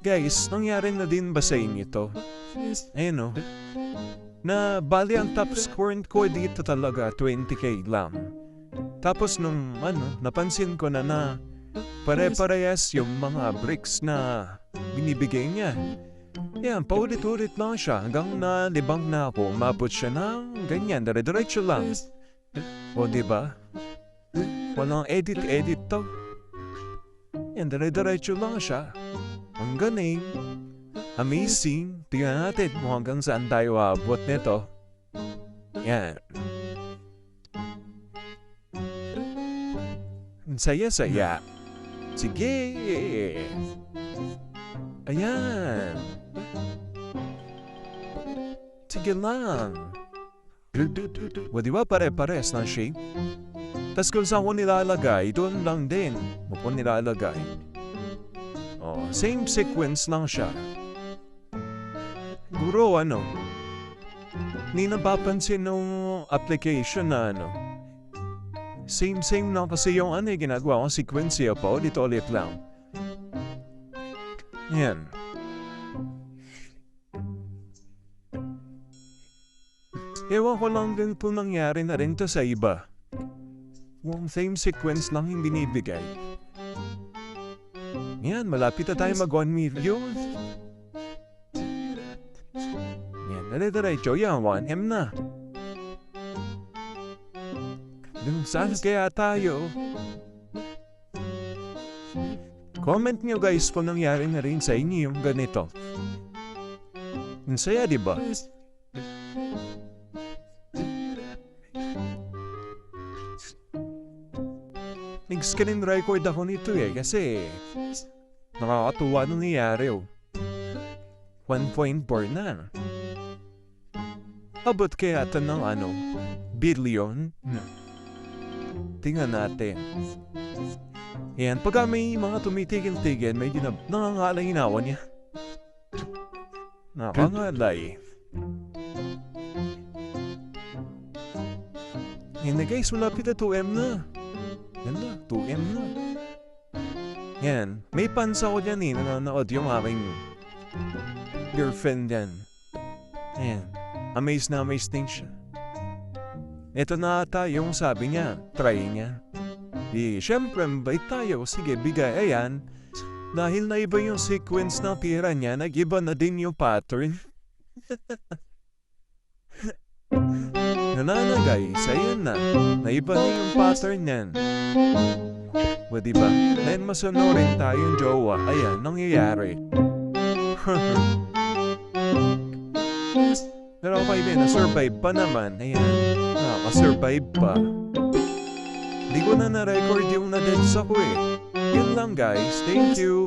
Guys, nangyari na din ba sa inyo to? Ayun o. Na bali ang top score ko dito talaga 20k lang. Tapos nung napansin ko na pare-parehas yung mga bricks na binibigay niya. Yan, paulit-ulit lang siya hanggang nalibang na ako. Umabot siya ng ganyan, dire-diretso lang. O diba? Walang edit-edit to. Yan, dire-diretso lang siya. Ang galing. Amazing. Tingnan natin kung hanggang saan tayo aabot nito. Yan. Ang saya-saya. Sige. Ayan. Sige lang. O diba pare-pares ng shape? Tas kung saan ko nilalagay, doon lang din. Mo nilalagay. Oh, same sequence lang siya. Guro hindi napapansin nung application na Same lang kasi yung ginagawa kong sequence pa ulit-ulit lang. Yan. Ewan ko lang din po nangyari na rin to sa iba. Yung same sequence lang yung binibigay. Yan, malapit na tayo mag 1 million. Yan, dire-diretso yan, 1M na. Dun saan kaya tayo? Comment nyo guys kung nangyari na rin sa inyo yung ganito. Ang saya diba? Nag-screen record ako nito kasi nakakatuwa nung nangyari 1.4 na. Abot kaya ito ng billion? Tingnan natin. Yan, pagka may mga tumitigil-tigil, medyo nangangalay inawa niya. Nakangalay. Yan na guys, malapit na 2M na. Yan na, 2M na. Yan, may fans ako dyan nanonood yung aking girlfriend yan. Ayan, amazed na amazed din siya. Ito na ata yung sabi niya, try niya. Siyempre, bait tayo, sige bigay, ayan. Dahil naiba yung sequence ng tira niya, nag-iba na din yung pattern. Nanana guys, ayan na. Naiba na yung pattern niyan. O diba? Then masunurin tayong jowa. Ayan, nangyayari. Pero okay din, na-survive pa naman. Ayan, nakaka-survive pa. Hindi ko na na-record yung na-deads ako Yun lang guys, thank you.